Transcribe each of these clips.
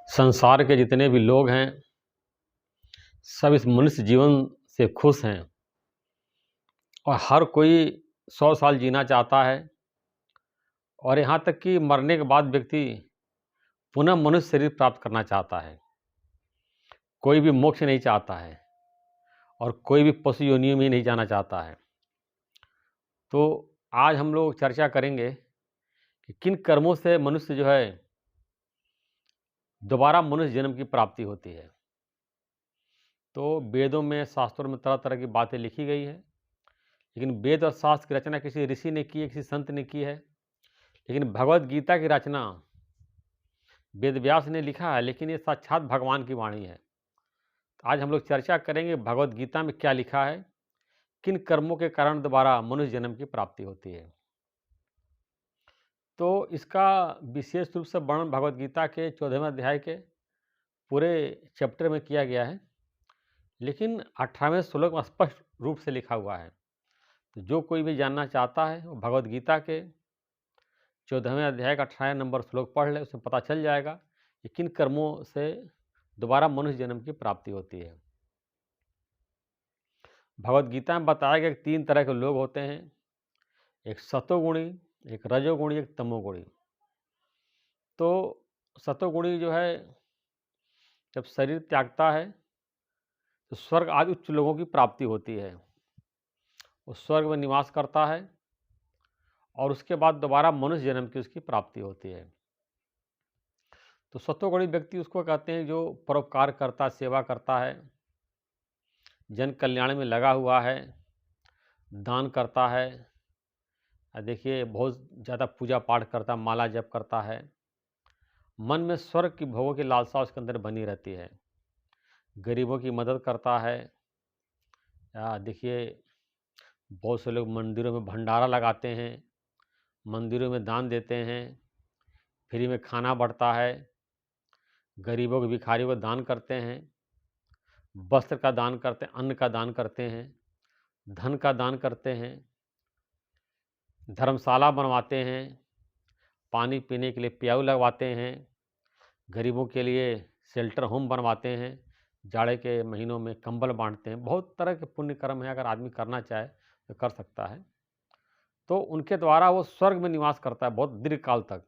संसार के जितने भी लोग हैं सब इस मनुष्य जीवन से खुश हैं और हर कोई 100 साल जीना चाहता है और यहाँ तक कि मरने के बाद व्यक्ति पुनः मनुष्य शरीर प्राप्त करना चाहता है। कोई भी मोक्ष नहीं चाहता है और कोई भी पशु योनियों में नहीं जाना चाहता है। तो आज हम लोग चर्चा करेंगे कि किन कर्मों से मनुष्य जो है दोबारा मनुष्य जन्म की प्राप्ति होती है। तो वेदों में, शास्त्रों में तरह तरह की बातें लिखी गई है, लेकिन वेद और शास्त्र की रचना किसी ऋषि ने की है, किसी संत ने की है। लेकिन भगवत गीता की रचना वेद व्यास ने लिखा है, लेकिन ये साक्षात भगवान की वाणी है। तो आज हम लोग चर्चा करेंगे भगवत गीता में क्या लिखा है, किन कर्मों के कारण दोबारा मनुष्य जन्म की प्राप्ति होती है। तो इसका विशेष रूप से वर्णन भगवत गीता के 14वें अध्याय के पूरे चैप्टर में किया गया है, लेकिन 18वें श्लोक में स्पष्ट रूप से लिखा हुआ है। तो जो कोई भी जानना चाहता है वो भगवत गीता के 14वें अध्याय का 18 नंबर श्लोक पढ़ ले, उसमें पता चल जाएगा कि किन कर्मों से दोबारा मनुष्य जन्म की प्राप्ति होती है। भगवत गीता में बताया गया कि 3 तरह के लोग होते हैं, एक सतोगुणी, एक रजोगुणी, एक तमोगुणी। तो सतोगुणी जो है जब शरीर त्यागता है तो स्वर्ग आदि उच्च लोगों की प्राप्ति होती है, वो स्वर्ग में निवास करता है और उसके बाद दोबारा मनुष्य जन्म की उसकी प्राप्ति होती है। तो सतोगुणी व्यक्ति उसको कहते हैं जो परोपकार करता, सेवा करता है, जन कल्याण में लगा हुआ है, दान करता है, देखिए बहुत ज़्यादा पूजा पाठ करता, माला जप करता है, मन में स्वर्ग की भोगों की लालसा उसके अंदर बनी रहती है, गरीबों की मदद करता है। देखिए बहुत से लोग मंदिरों में भंडारा लगाते हैं, मंदिरों में दान देते हैं, फ्री में खाना बढ़ता है, गरीबों के भिखारियों को दान करते हैं, वस्त्र का दान करते हैं, अन्न का दान करते हैं, धन का दान करते हैं, धर्मशाला बनवाते हैं, पानी पीने के लिए प्याऊ लगवाते हैं, गरीबों के लिए शेल्टर होम बनवाते हैं, जाड़े के महीनों में कंबल बांटते हैं। बहुत तरह के पुण्य कर्म है, अगर आदमी करना चाहे तो कर सकता है। तो उनके द्वारा वो स्वर्ग में निवास करता है बहुत दीर्घ काल तक।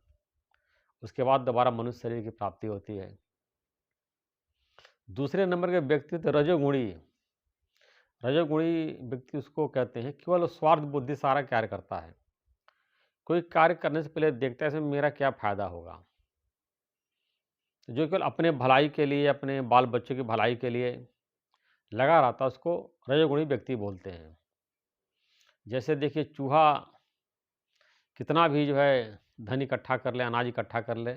उसके बाद दोबारा मनुष्य शरीर की प्राप्ति होती है। दूसरे नंबर के व्यक्ति तो रजोगुणी। रजोगुणी व्यक्ति उसको कहते हैं केवल स्वार्थ बुद्धि सारा कार्य करता है, कोई कार्य करने से पहले देखता है इसमें मेरा क्या फायदा होगा। जो केवल अपने भलाई के लिए, अपने बाल बच्चों की भलाई के लिए लगा रहता है, उसको रजोगुणी व्यक्ति बोलते हैं। जैसे देखिए चूहा कितना भी जो है धन इकट्ठा कर ले, अनाज इकट्ठा कर ले,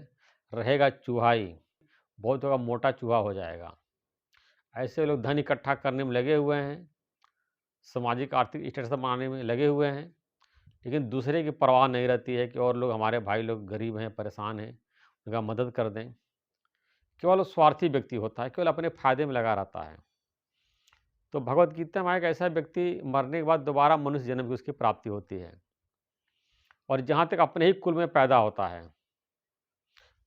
रहेगा चूहा ही, बहुत होगा मोटा चूहा हो जाएगा। ऐसे लोग धन इकट्ठा करने में लगे हुए हैं, सामाजिक आर्थिक स्टेटस बनाने में लगे हुए हैं, लेकिन दूसरे की परवाह नहीं रहती है कि और लोग, हमारे भाई लोग गरीब हैं, परेशान हैं, उनका मदद कर दें। केवल स्वार्थी व्यक्ति होता है, केवल अपने फायदे में लगा रहता है। तो भगवत गीता में एक ऐसा व्यक्ति मरने के बाद दोबारा मनुष्य जन्म की उसकी प्राप्ति होती है, और जहाँ तक अपने ही कुल में पैदा होता है,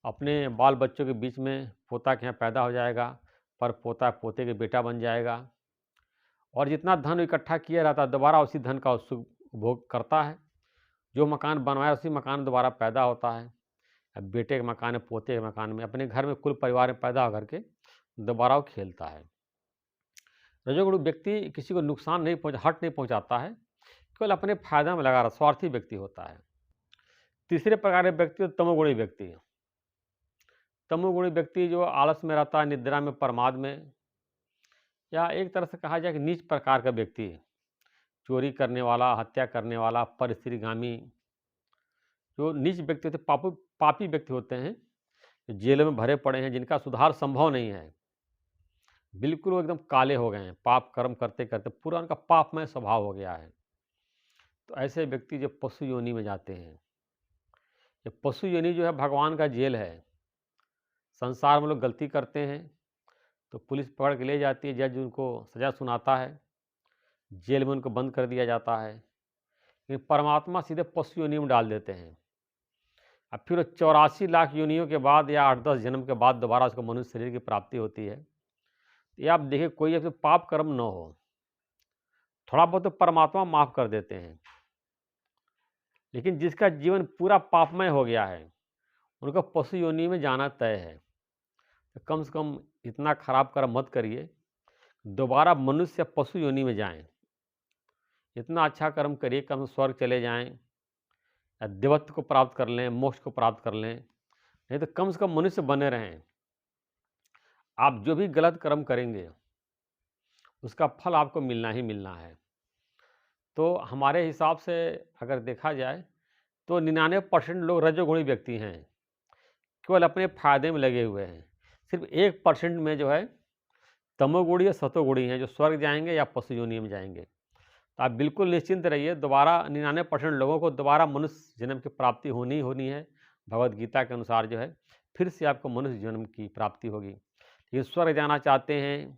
अपने बाल बच्चों के बीच में पोता के यहाँ पैदा हो जाएगा, पर पोता पोते के बेटा बन जाएगा, और जितना धन इकट्ठा किया रहता है दोबारा उसी धन का उपभोग करता है। जो मकान बनवाया उसी मकान में दोबारा पैदा होता है। अब बेटे के मकान में, पोते के मकान में, अपने घर में, कुल परिवार में पैदा होकर के दोबारा वो खेलता है। रजोगुणी व्यक्ति किसी को नुकसान नहीं हर्ट नहीं पहुंचाता है, केवल अपने फायदा में लगा रहा, स्वार्थी व्यक्ति होता है। तीसरे प्रकार के व्यक्ति तमोगुणी व्यक्ति। तमोगुणी व्यक्ति जो आलस में रहता है, निद्रा में, प्रमाद में, या एक तरह से कहा जाए कि नीच प्रकार का व्यक्ति, चोरी करने वाला, हत्या करने वाला, परस्त्रीगामी, जो नीच व्यक्ति होते, पापी व्यक्ति होते हैं, जो जेलों में भरे पड़े हैं, जिनका सुधार संभव नहीं है, बिल्कुल वो एकदम काले हो गए हैं, पाप कर्म करते करते पूरा उनका पापमय स्वभाव हो गया है। तो ऐसे व्यक्ति जो पशु योनि में जाते हैं, ये पशु योनि जो है भगवान का जेल है। संसार में लोग गलती करते हैं तो पुलिस पकड़ के ले जाती है, जज उनको सज़ा सुनाता है, जेल में उनको बंद कर दिया जाता है, लेकिन परमात्मा सीधे पशु योनि में डाल देते हैं। अब फिर 84 लाख योनियों के बाद या 8-10 जन्म के बाद दोबारा उसको मनुष्य शरीर की प्राप्ति होती है। ये आप देखिए, कोई ऐसे पाप कर्म न हो, थोड़ा बहुत तो परमात्मा माफ़ कर देते हैं, लेकिन जिसका जीवन पूरा पापमय हो गया है, उनका पशु योनि में जाना तय है। तो कम से कम इतना खराब कर्म मत करिए, दोबारा मनुष्य या पशु योनि में जाएँ। इतना अच्छा कर्म करिए कि हम स्वर्ग चले जाएँ या देवत्व को प्राप्त कर लें, मोक्ष को प्राप्त कर लें, नहीं तो कम से कम मनुष्य बने रहें। आप जो भी गलत कर्म करेंगे, उसका फल आपको मिलना ही मिलना है। तो हमारे हिसाब से अगर देखा जाए, तो 99% लोग रजोगुणी व्यक्ति हैं, केवल अपने फ़ायदे में लगे हुए हैं। सिर्फ़ 1% में जो है तमोगुणी या सतोगुणी हैं, जो स्वर्ग जाएँगे या पशु योनि में जाएँगे। तो आप बिल्कुल निश्चिंत रहिए, दोबारा 99% लोगों को दोबारा मनुष्य जन्म की प्राप्ति होनी ही होनी है। भगवद गीता के अनुसार जो है, फिर से आपको मनुष्य जन्म की प्राप्ति होगी। लेकिन स्वर्ग जाना चाहते हैं,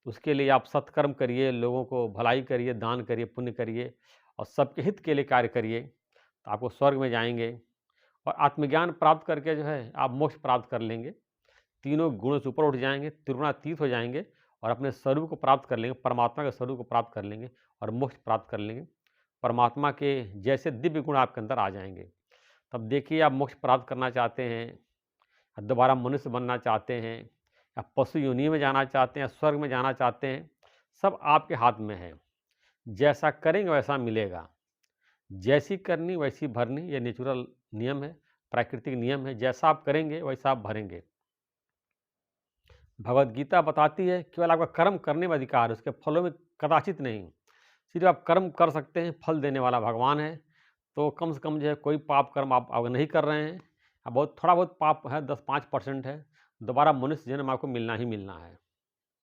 तो उसके लिए आप सत्कर्म करिए, लोगों को भलाई करिए, दान करिए, पुण्य करिए और सबके हित के लिए कार्य करिए, तो आपको स्वर्ग में जाएँगे और आत्मज्ञान प्राप्त करके जो है आप मोक्ष प्राप्त कर लेंगे। तीनों गुणों से ऊपर उठ जाएँगे, त्रिगुणातीत हो जाएँगे और अपने स्वरूप को प्राप्त कर लेंगे, परमात्मा के स्वरूप को प्राप्त कर लेंगे और मोक्ष प्राप्त कर लेंगे। परमात्मा के जैसे दिव्य गुण आपके अंदर आ जाएँगे। तब देखिए, आप मोक्ष प्राप्त करना चाहते हैं, दोबारा मनुष्य बनना चाहते हैं या पशु योनि में जाना चाहते हैं या स्वर्ग में जाना चाहते हैं, सब आपके हाथ में है। जैसा करेंगे वैसा मिलेगा। जैसी करनी वैसी भरनी, ये नेचुरल नियम है, प्राकृतिक नियम है। जैसा आप करेंगे वैसा आप भरेंगे। भगवद गीता बताती है केवल आपका कर्म करने में अधिकार है, उसके फलों में कदाचित नहीं। सिर्फ आप कर्म कर सकते हैं, फल देने वाला भगवान है। तो कम से कम जो है कोई पाप कर्म आप अगर नहीं कर रहे हैं, बहुत थोड़ा बहुत पाप है, 10-5% है, दोबारा मनुष्य जन्म आपको मिलना ही मिलना है।